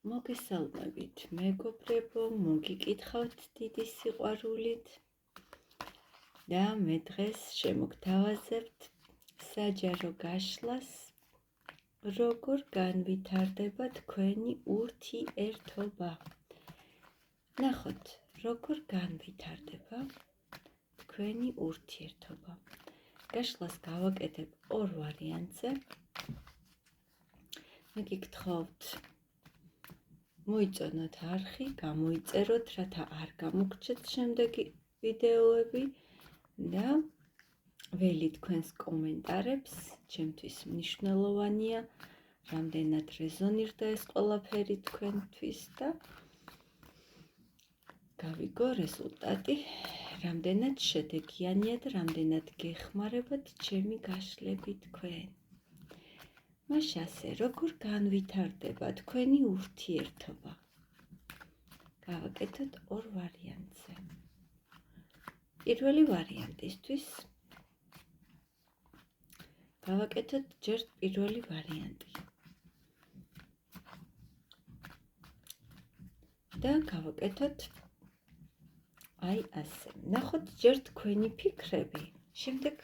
მოგესალმებით, მეგობრებო, მოგიკითხავთ დიდი სიყვარულით და მე დღეს შემოგთავაზებთ საჯარო გაშლას, როგორ განვითარდება თქვენი ურთიერთობა. ნახოთ, როგორ განვითარდება თქვენი ურთიერთობა. გაშლას გავაკეთებ ორ ვარიანტზე. მოგიკითხავთ მოიწონოთ არხი, გამოიწეროთ, რათა არ გამოგრჩეთ შემდეგი ვიდეოები და ველი თქვენს კომენტარებს, ჩემთვის მნიშვნელოვანია, რამდენად რეზონირდა ეს ყველაფერი თქვენთვის და გავიგო რეზულტატი, რამდენად შედეგიანია და რამდენად გეხმარებათ ჩემი გაშლები თქვენ. მაშასე, როგორ განვითარდება თქვენი ურთიერთობა? გავაკეთოთ ორ ვარიანტზე. პირველი ვარიანტისთვის გავაკეთოთ ჯერ პირველი ვარიანტი. და გავაკეთოთ აი ასე. ნახოთ ჯერ თქვენი ფიქრები, შემდეგ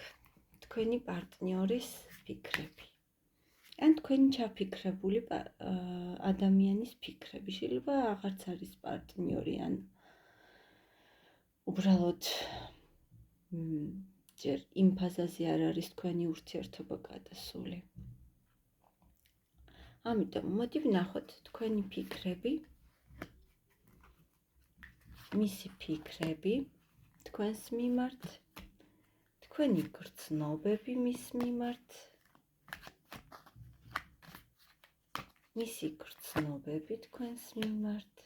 თქვენი პარტნიორის ფიქრები. ან თქვენი ჩაფიქრებული ადამიანის ფიქრები, შეიძლება აღარც არის პარტნიორი, ან უბრალოდ ჯერ იმ ფაზაზე არ არის თქვენი ურთიერთობა გადასული. ამიტომ მოდი ვნახოთ თქვენი ფიქრები, მისი ფიქრები თქვენს მიმართ, თქვენი გრძნობები მის მიმართ, მისი გრძნობები თქვენს მიმართ,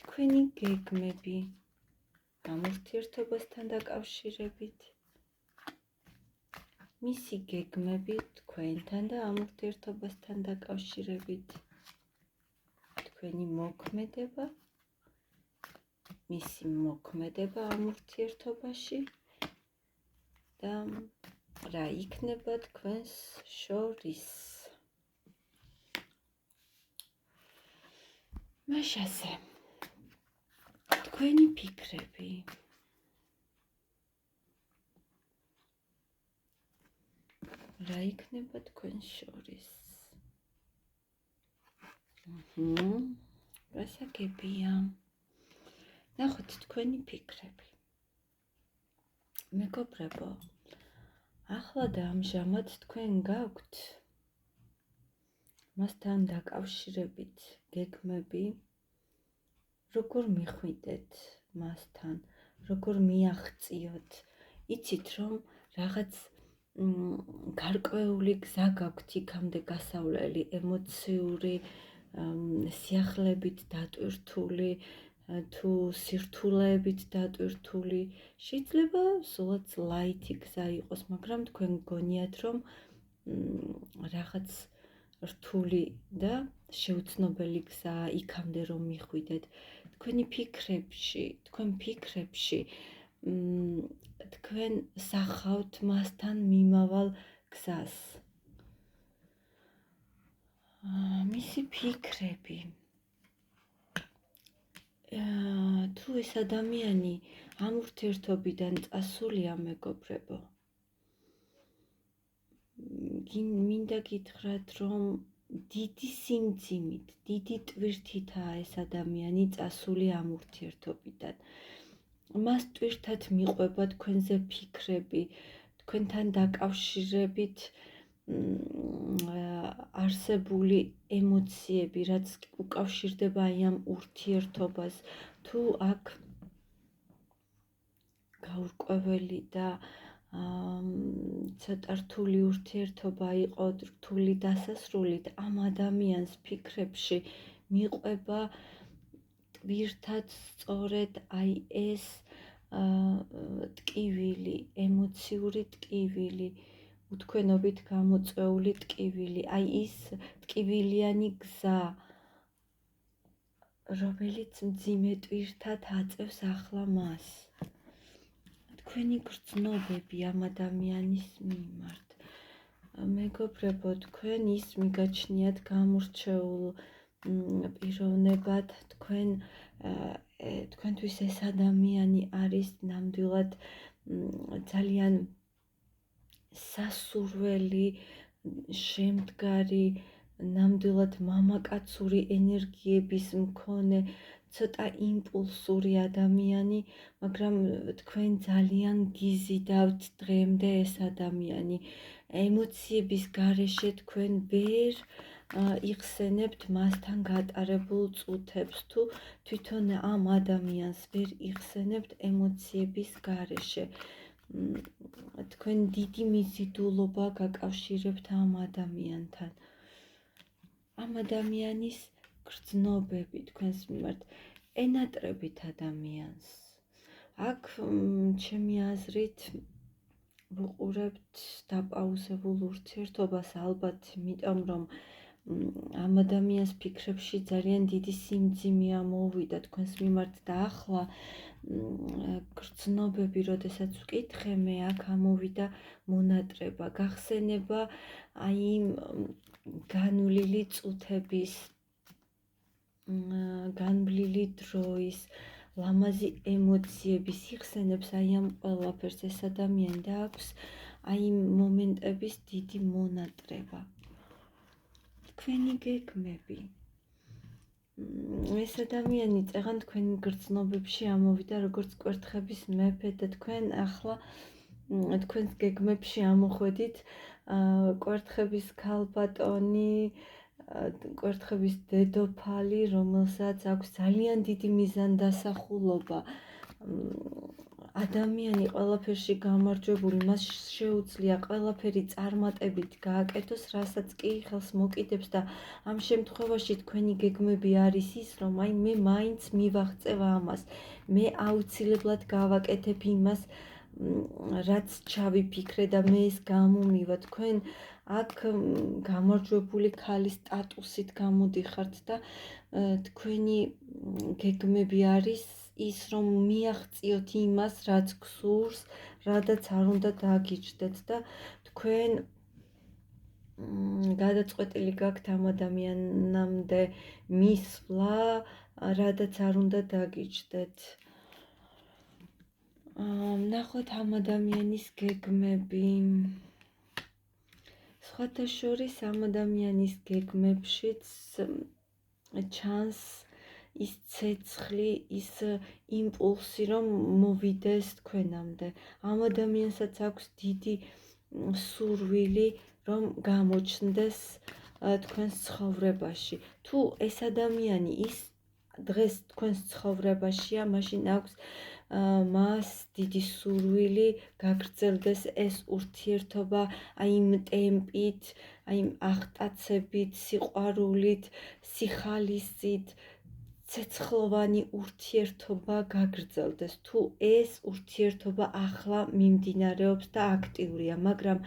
თქვენი გეგმები ამ ურთიერთობასთან დაკავშირებით, მისი გეგმები თქვენთან და ამ ურთიერთობასთან დაკავშირებით, თქვენი მოქმედება, მისი მოქმედება ამ ურთიერთობაში და რა იქნება თქვენს შორის. მაშასე, თქვენი ფიქრები. რა იქნება თქვენს შორის. გასაგებია. ნახოთ თქვენი ფიქრები. მეგობრებო, ახლა და ამჟამად თქვენ გაქვთ მასთან დაკავშირებით გეგმები, როგორ მიხვიდეთ მასთან, როგორ მიაღწიოთ, იცით რომ რაღაც გარკვეული გზა გაქვთ იქამდე გასავლელი, ემოციური, სიახლებით დატვირთული, თუ სირთულეებით დატვირთული, შეიძლება სულაც ლაითი გზა იყოს, მაგრამ თქვენ გონიათ რომ რაღაც რთული და შეუცნობელი გზაა იქამდე რომ მიხვიდეთ. თქვენ ფიქრებში თქვენ სახავთ მასთან მიმავალ გზას. მისი ფიქრები. თუ ეს ადამიანი ამ ურთიერთობიდან წასულია, მეგობრებო, მინდა გითხრათ, რომ დიდი სიმძიმით, დიდი ტვირთითაა ეს ადამიანი წასული ამ ურთიერთობიდან. მას ტვირთად მიყვება თქვენზე ფიქრები, თქვენთან დაკავშირებით არსებული ემოციები, რაც უკავშირდება ამ ურთიერთობას, თუ აქ გაურკვეველი და ცოტა რთული ურთიერთობა იყო, რთული დასასრულით, ამ ადამიანს ფიქრებში მიყვება ტვირთად სწორედ აი ეს ტკივილი, ემოციური ტკივილი, უთქვენობით გამოწვეული ტკივილი, აი ის ტკივილიანი გზა, რომელიც მძიმე ტვირთად აწევს ახლა მას. თქვენი გრძნობები ამ ადამიანის მიმართ, მეგობრებო, თქვენ ის მიგაჩნიათ გამორჩეულ პიროვნებად, თქვენთვის ეს ადამიანი არის ნამდვილად ძალიან სასურველი, შემდგარი, ნამდვილად მამაკაცური ენერგიების მქონე, ცოტა იმპულსური ადამიანი, მაგრამ თქვენ ძალიან გიზიდავთ დღემდე ეს ადამიანი. ემოციების გარეშე თქვენ ვერ იხსენებთ მასთან გატარებულ წუთებს, თუ თვითონ ამ ადამიანს ვერ იხსენებთ ემოციების გარეშე. თქვენ დიდი მიზიდულობა გაკავშირებთ ამ ადამიანთან. ამ ადამიანის გრძნობები თქვენს მიმართ ენატრებით ადამიანს. აქ ჩემი აზრით ვუყურებთ დაპაუზებულ ურთიერთობას ალბათ, იმიტომ რომ ამ ადამიანის ფიქრებში ძალიან დიდი სიმძიმე ამოვიდა თქვენს მიმართ და ახლა გრძნობები, როდესაც ვკითხე, მე აქ ამოვიდა მონატრება, გახსენება აი იმ განვლილი წუთების, განვლილი დროის, ლამაზი ემოციების იხსენებს აი ამ ყველაფერს ეს ადამიანი და აქვს აი იმ მომენტების დიდი მონატრება. თქვენი გეგმები. ეს ადამიანი წეღან თქვენი გრძნობებში ამოვიდა როგორც კვერთხების მეფე და თქვენ ახლა თქვენს გეგმებში ამოხვედით კვერთხების ქალბატონი, კვერთხების დედოფალი, რომელსაც აქვს ძალიან დიდი მიზანდასახულობა. ადამიანი ყველაფერში გამარჯვებული, მას შეუძლია ყველაფერი წარმატებით გააკეთოს, რასაც კი ხელს მოკიდებს და ამ შემთხვევაში თქვენი გეგმები არის ის, რომ აი მე მაინც მივაღწევ ამას, მე აუცილებლად გავაკეთებ იმას, რაც ჩავიფიქრე და მე ეს გამომივა. თქვენ აქ გამარჯვებული ქალის სტატუსით გამოდიხართ და თქვენი გეგმები არის ის, რომ მიაღწიოთ იმას, რაც გსურს, რადაც არ უნდა დაგიჯდეთ და თქვენ გადაწყვეტილი გაქვთ ამ ადამიანამდე მისვლა, რადაც არ უნდა დაგიჯდეთ. ნახოთ ამ ადამიანის გეგმები. სხვათა შორის ამ ადამიანის გეგმებშიც ჩანს ის ცეცხლი, ის იმპულსი, რომ მოვიდეს თქვენამდე. ამ ადამიანსაც აქვს დიდი სურვილი, რომ გამოჩნდეს თქვენს ცხოვრებაში. თუ ეს ადამიანი ის დღეს თქვენს ცხოვრებაშია, მაშინ აქვს მას დიდი სურვილი გაგრძელდეს ეს ურთიერთობა აი იმ ტემპით, აი იმ აღტაცებით, სიყვარულით, სიხალისით, ცეცხლოვანი ურთიერთობა გაგრძელდეს. თუ ეს ურთიერთობა ახლა მიმდინარეობს და აქტიურია, მაგრამ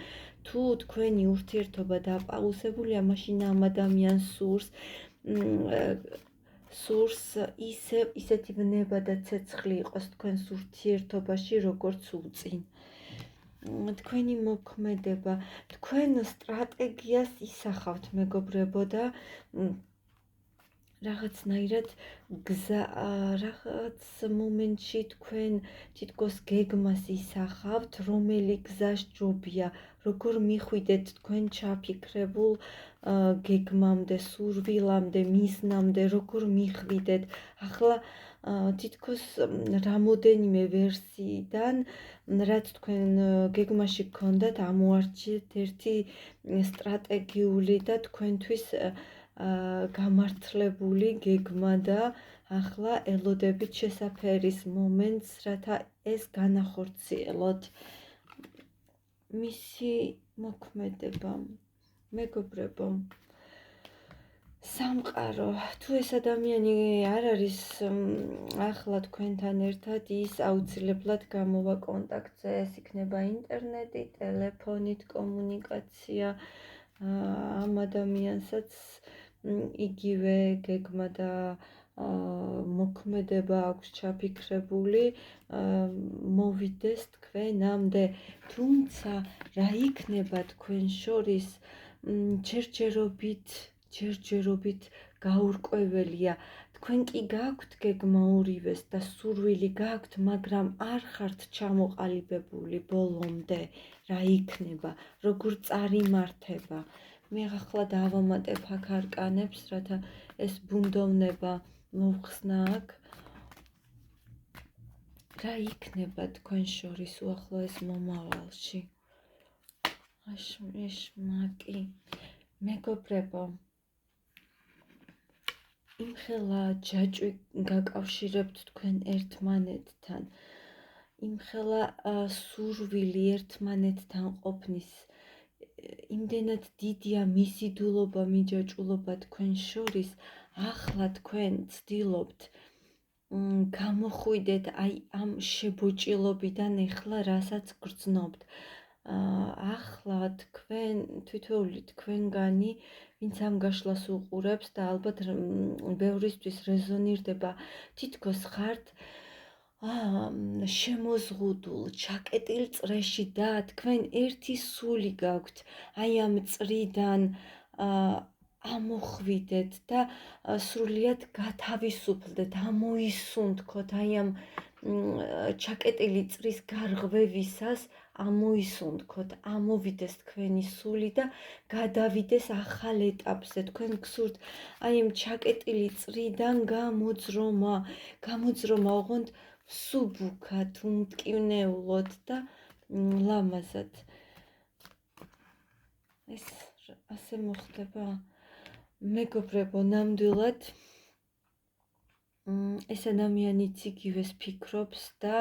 თუ თქვენი ურთიერთობა დაპაუზებულია, მაშინ ამ ადამიანს სურს ისეთი ბნება და ცეცხლი იყოს თქვენს ურთიერთობაში, როგორც უწინ. თქვენი მოქმედება, თქვენ სტრატეგიას ისახავთ, მეგობრებო, და რაღაცნაირად რაღაც მომენტში თქვენ თითქოს გეგმას ისახავთ, რომელი გზა სჯობია, როგორ მიხვიდეთ თქვენ ჩაფიქრებულ გეგმამდე, სურვილამდე, მიზნამდე, როგორ მიხვიდეთ. ახლა თითქოს რამოდენიმე ვერსიიდან, რაც თქვენ გეგმაში გქონდათ, ამოარჩიეთ ერთი სტრატეგიული და თქვენთვის გამართლებული გეგმა და ახლა ელოდებით შესაფერის მომენტს, რათა ეს განახორციელოთ. მისი მოქმედება, მეგობრებო, სამყარო, თუ ეს ადამიანი არ არის ახლა თქვენთან ერთად, ის აუცილებლად გამოვა კონტაქტზე, ეს იქნება ინტერნეტი, ტელეფონით კომუნიკაცია. ამ ადამიანსაც იგივე გეგმა და მოქმედება აქვს ჩაფიქრებული, მოვიდეს თქვენამდე, თუმცა რა იქნება თქვენ შორის ჯერჯერობით გაურკვეველია. თქვენ კი გაქვთ გეგმა ორივეს და სურვილი გაქვთ, მაგრამ არ ხართ ჩამოყალიბებული ბოლომდე, რა იქნება, როგორ წარიმართება. მე ახლა დავამატებ აქ არკანებს, რათა ეს ბუნდოვნება მოვხსნა აქ. რა იქნება თქვენ შორის უახლოეს მომავალში? აშმაკი, მეგობრებო, იმხელა ჯაჭვი გაკავშირებთ თქვენ ერთმანეთთან, იმხელა სურვილი ერთმანეთთან ყოფნის, იმდენად დიდია მისიდულობა, მიჯაჭვულობა თქვენ შორის, ახლა თქვენ ცდილობთ გამოხვიდეთ აი ამ შებოჭილობიდან ეხლა რასაც გრძნობთ. ახლა თქვენ თითოეული თქვენგანი, ვინც ამ გაშლას უყურებს და ალბათ ბევრისთვის რეზონირდება, თითქოს ხართ შემოზღუდულ, ჩაკეტილ წრეში და თქვენ ერთი სული გაქვთ, აი ამ წრიდან ამოხვიდეთ და სრულიად გათავისუფლდეთ, ამოისუნთქოთ აი ამ ჩაკეტილი წრის გარღვევისას, ამოისუნთქოთ, ამოვიდეს თქვენი სული და გადავიდეს ახალ ეტაპზე. თქვენ გსურთ აი ამ ჩაკეტილი წრიდან გამოძრომა, ოღონდ სუბუქად, უმტკივნეულოდ და ლამაზად. ეს ასე მოხდება. მეგობრებო, ნამდვილად ეს ადამიანიც იგივეს ფიქრობს და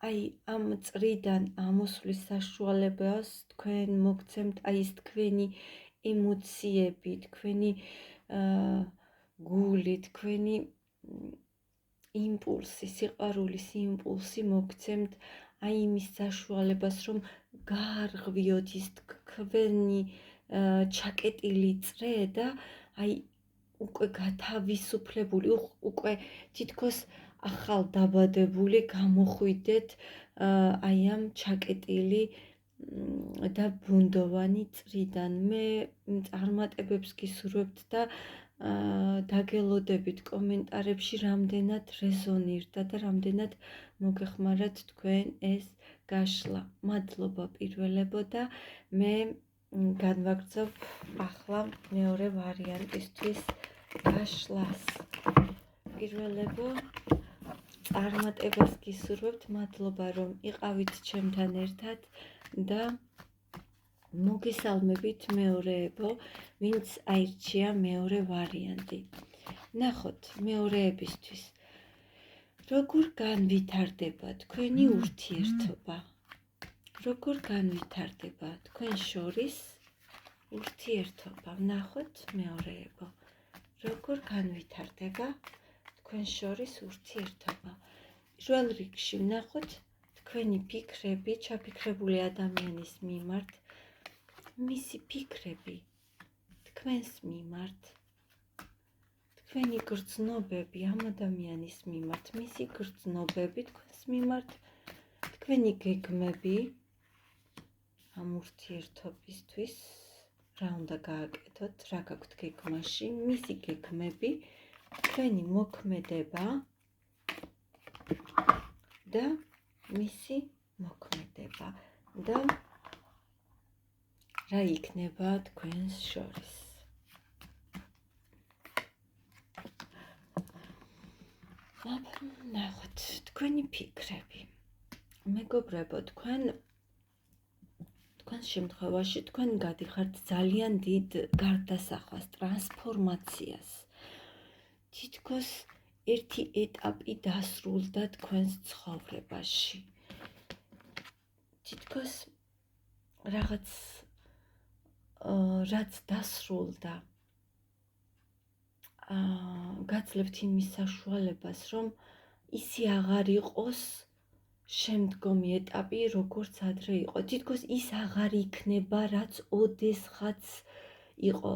აი ამ წრიდან ამოსვლის საშუალებას თქვენ მოგცემთ აი ეს თქვენი ემოციები, თქვენი გული, თქვენი იმპულსი, სიყვარულის იმპულსი მოგცემთ აი იმის საშუალებას, რომ გაარღვიოთ ის თქვენი ჩაკეტილი წრე და აი უკვე გათავისუფლებული, უკვე თითქოს ახალ დაბადებული გამოხვიდეთ აი ამ ჩაკეტილი და ბუნდოვანი წრიდან. მე წარმატებებს გისურვებთ და დაგელოდებით კომენტარებში, რამდენად რეზონირდა და რამდენად მოგეხმარათ თქვენ ეს გაშლა. მადლობა პირველებო და მე განვაგრძობ ახლა მეორე ვარიანტისთვის გაშლას. პირველებო, წარმატებას გისურვებთ, მადლობა რომ იყავით ჩემთან ერთად და მოგესალმებით მეორეებო, ვინც აირჩია მეორე ვარიანტი. ნახოთ მეორეებისთვის, როგორ განვითარდება თქვენი ურთიერთობა, როგორ განვითარდება თქვენ შორის ურთიერთობა. ნახოთ მეორეებო, როგორ განვითარდება თქვენ შორის ურთიერთობა. პირველ რიგში ვნახოთ თქვენი ფიქრები ჩაფიქრებული ადამიანის მიმართ, მისი ფიქრები თქვენს მიმართ, თქვენი გრძნობები ამ ადამიანის მიმართ, მისი გრძნობები თქვენს მიმართ, თქვენი გეგმები ამ ურთიერთობისთვის, რა უნდა გააკეთოთ, რა გაქვთ გეგმაში, მისი გეგმები, თქვენი მოქმედება და მისი მოქმედება და რა იქნება თქვენს შორის. ნახოთ თქვენი ფიქრები. მეგობრებო, თქვენს შემთხვევაში თქვენ გადიხართ ძალიან დიდ გარდასახვას, ტრანსფორმაციას. თითქოს ერთი ეტაპი დასრულდა თქვენს ცხოვრებაში. თითქოს რაც დასრულდა, გაძლევთ იმის საშუალებას, რომ ისი აღარ იყოს შემდგომი ეტაპი, როგორც ადრე იყო. თითქოს ის აღარ იქნება, რაც ოდესღაც იყო,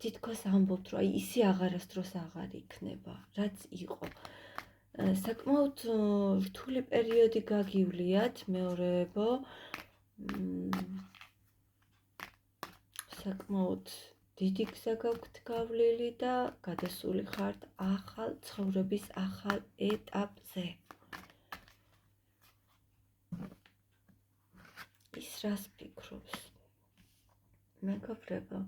თითქოს ამბობთ, რომ ისი აღარასდროს აღარ იქნება, რაც იყო. საკმაოდ რთული პერიოდი გაგივლიათ, მეორეებო. საკმაოდ დიდი გზა გაქვთ გავლილი და გადასული ხართ ახალ ცხოვრების ახალ ეტაპზე. ის რას ფიქრობს? მეგობრებო,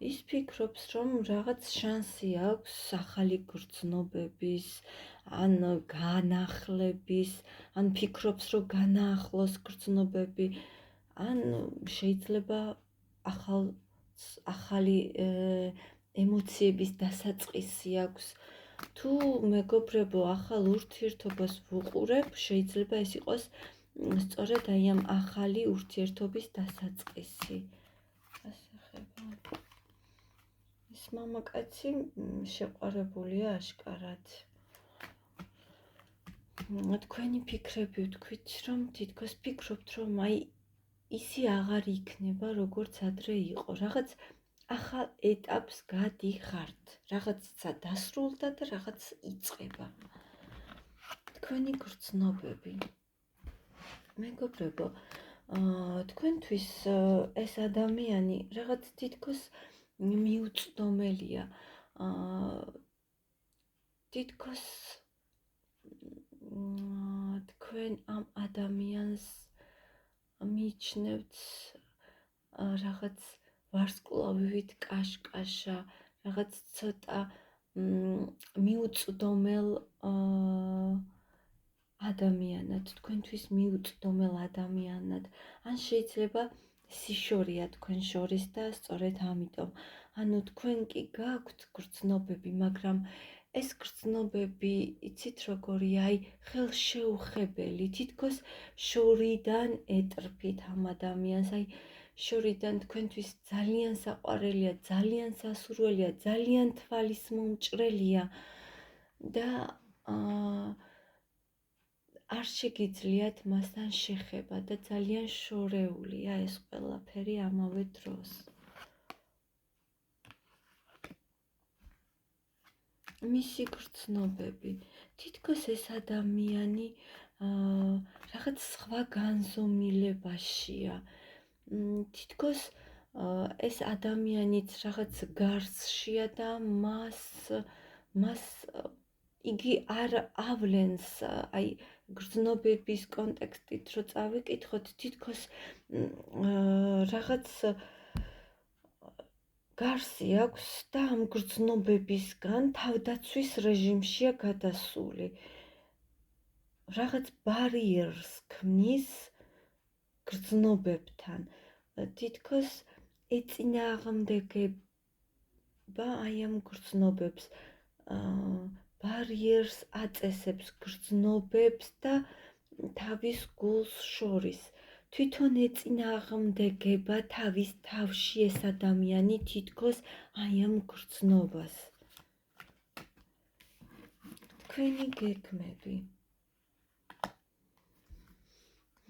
ის ფიქრობს, რომ რაღაც შანსი აქვს ახალი გრძნობების, ან განახლების, ან ფიქრობს, რომ განაახლოს გრძნობები, ან შეიძლება ახალი ემოციების დასაწყისი აქვს. თუ მეგობრებო, ახალ ურთიერთობას ვუყურებ, შეიძლება ეს იყოს სწორედ აი ამ ახალი ურთიერთობის დასაწყისი. ეს მამაკაცი შეყვარებულია აშკარად. თქვენი ფიქრები ვთქვით, რომ თითქოს ფიქრობთ, რომ აი ისი აღარ იქნება, როგორც ადრე იყო. რაღაც ახალ ეტაპს გადიხართ. რაღაცა დასრულდა და რაღაც იწყება. თქვენი გრძნობები. მეგობრებო, თქვენთვის ეს ადამიანი რაღაც თითქოს მიუწვდომელია. თითქოს თქვენ ამ ადამიანს მიიჩნევთ რაღაც ვარსკვლავივით კაშკაშა, რაღაც ცოტა მიუწვდომელ ადამიანად, თქვენთვის მიუწვდომელ ადამიანად, ან შეიძლება სიშორია თქვენ შორის და სწორედ ამიტომ. ანუ თქვენ კი გაქვთ გრძნობები, მაგრამ ეს გრძნობები, იცით როგორია, აი ხელშეუხებელი, თითქოს შორიდან ეტრფით ამ ადამიანს, აი შორიდან თქვენთვის ძალიან საყვარელია, ძალიან სასურველია, ძალიან თვალის მომჭრელია და არ შეგიძლიათ მასთან შეხება და ძალიან შორეულია ეს ყველაფერი ამავე დროს. მისი გრძნობები, თითქოს ეს ადამიანი რაღაც სხვა განზომილებაშია. თითქოს ეს ადამიანიც რაღაც გარსშია და მას იგი არ ავლენს, აი გრძნობების კონტექსტით რო წავიკითხოთ, თითქოს რაღაც გარსი აქვს და ამ გრძნობებისგან თავდაცვის რეჟიმშია გადასული. რაღაც ბარიერს ქმნის გრძნობებთან. თითქოს ეწინააღმდეგება აი ამ გრძნობებს, ბარიერს აწესებს გრძნობებს და თავის გულს შორის. თვითონ ეწინააღმდეგება თავის თავში ეს ადამიანი თითქოს აი ამ გრძნობას. თქვენი გეგმები.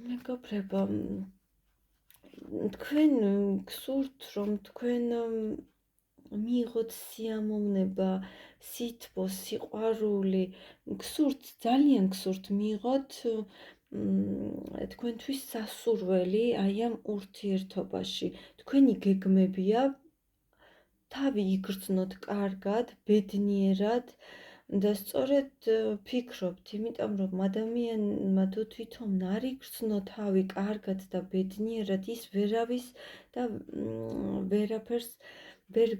მეგობრებო, თქვენ გსურთ, რომ თქვენ მიიღოთ სიამოვნება, სითბო, სიყვარული, გსურთ, ძალიან გსურთ მიიღოთ თქვენთვის სასურველი აი ამ ურთიერთობაში. თქვენი გეგმებია თავი იგრძნოთ კარგად, ბედნიერად და სწორედ ფიქრობთ, იმიტომ რომ ადამიანმა თუ თვითონ არ იგრძნო თავი კარგად და ბედნიერად, ის ვერავის და ვერაფერს ვერ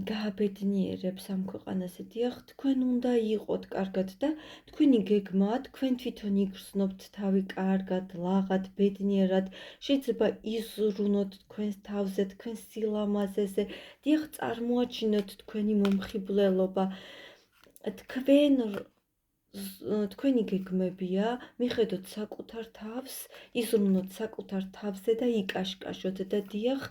გააბედნიერებს ამ ქვეყანაზე. დიახ, თქვენ უნდა იყოთ კარგად და თქვენი გეგმაა, თქვენ თვითონ იგრძნობთ თავი კარგად, ლაღად, ბედნიერად, შეიძლება იზრუნოთ თქვენს თავზე, თქვენს სილამაზეზე. დიახ, წარმოაჩინოთ თქვენი მომხიბვლელობა. თქვენი გეგმებია, მიხედოთ საკუთარ თავს, იზრუნოთ საკუთარ თავზე და იკაშკაშოთ და დიახ,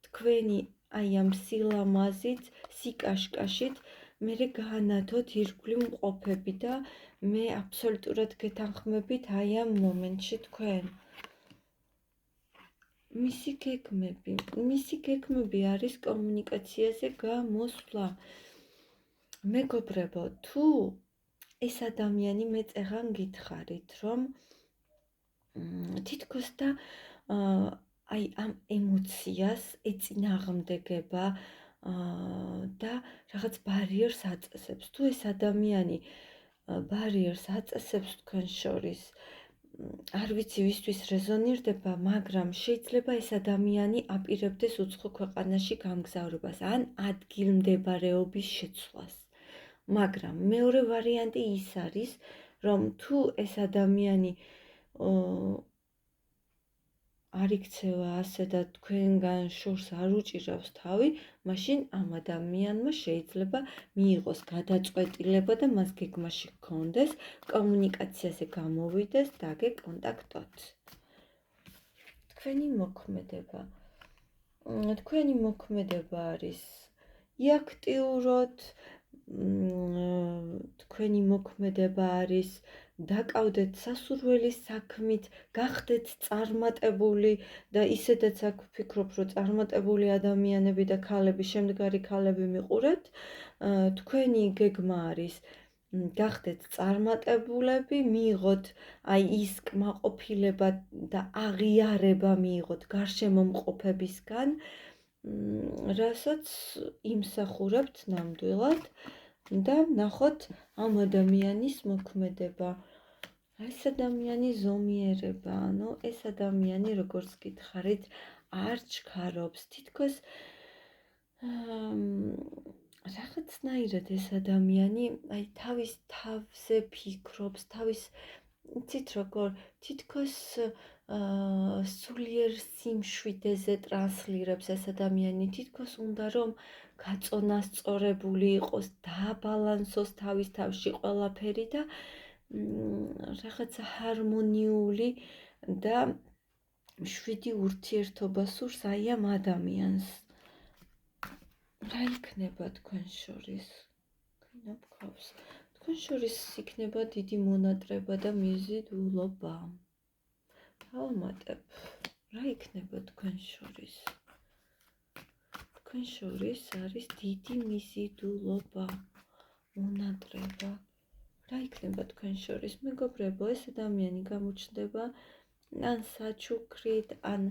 თქვენი აი ამ სილამაზით, სიკაშკაშით მერე გაანათოთ ირგვლივ მყოფები და მე აბსოლუტურად გეთანხმებით აი ამ მომენტში თქვენ. მისი გეგმები არის კომუნიკაციაზე გამოსვლა. მეგობრებო, თუ ეს ადამიანი მე წეღან გითხარით, რომ თითქოს და აი ამ ემოციას ეწინააღმდეგება და რაღაც ბარიერს აწესებს. თუ ეს ადამიანი ბარიერს აწესებს თქვენ შორის, არ ვიცი ვისთვის რეზონირდება, მაგრამ შეიძლება ეს ადამიანი აპირებდეს უცხო ქვეყანაში გამგზავრებას ან ადგილმდებარეობის შეცვლას. მაგრამ მეორე ვარიანტი ის არის, რომ თუ ეს ადამიანი არ იქცევა ასე და თქვენგან შორს არ უჭირავს თავი, მაშინ ამ ადამიანმა შეიძლება მიიღოს გადაწყვეტილება და მას გეგმაში ჰქონდეს, კომუნიკაციაზე გამოვიდეს და გეკონტაქტოთ. თქვენი მოქმედება არის იაქტიუროთ, თქვენი მოქმედება არის დაკავდეთ სასურველი საქმით, გახდეთ წარმატებული და ისედაც აქ ვფიქრობ, რომ წარმატებული ადამიანები და ქალები, შემდგარი ქალები მიყურებთ, თქვენი გეგმა არის გახდეთ წარმატებულები, მიიღოთ აი ის კმაყოფილება და აღიარება მიიღოთ გარშემო მყოფებისგან, რასაც იმსახურებთ ნამდვილად და ნახოთ ამ ადამიანის მოქმედება. ეს ადამიანი ზომიერება, ანუ ეს ადამიანი, როგორც გითხარით, არ ჩქარობს, თითქოს რაღაცნაირად ეს ადამიანი აი თავის თავზე ფიქრობს, იცით როგორ, თითქოს სულიერ სიმშვიდეზე ტრანსლირებს ეს ადამიანი, თითქოს უნდა რომ გაწონასწორებული იყოს, დააბალანსოს თავის თავში ყველაფერი და რაღაცა ჰარმონიული და მშვიდი ურთიერთობა სურს აი ამ ადამიანს. რა იქნება თქვენ შორის? თქვენ შორის იქნება დიდი მონატრება და მიზიდულობა. დავამატებ. რა იქნება თქვენ შორის? თქვენ შორის არის დიდი მიზიდულობა, მონატრება. რა იქნება თქვენ შორის? მეგობრებო, ეს ადამიანი გამოჩნდება ან საჩუქრით, ან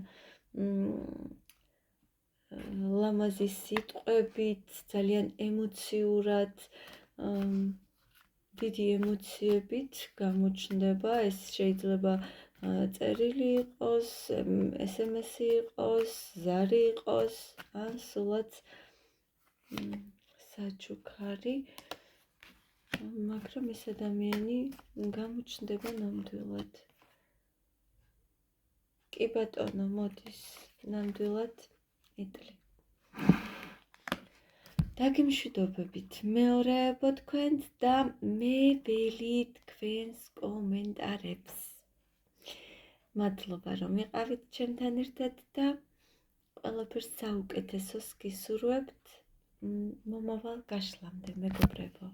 ლამაზი სიტყვებით, ძალიან ემოციურად, დიდი ემოციებით გამოჩნდება. ეს შეიძლება წერილი იყოს, SMS-ი იყოს, ზარი იყოს, ან სულაც საჩუქარი, მაგრამ ეს ადამიანი გამოჩნდება ნამდვილად. კი ბატონო, მოდის ნამდვილად ეტლი. დაგემშვიდობებით მეორეებო თქვენს და მე ველი თქვენს კომენტარებს. მადლობა რომ იყავით ჩემთან ერთად და ყველაფერს საუკეთესოს გისურვებთ მომავალ გაშლამდე, მეგობრებო.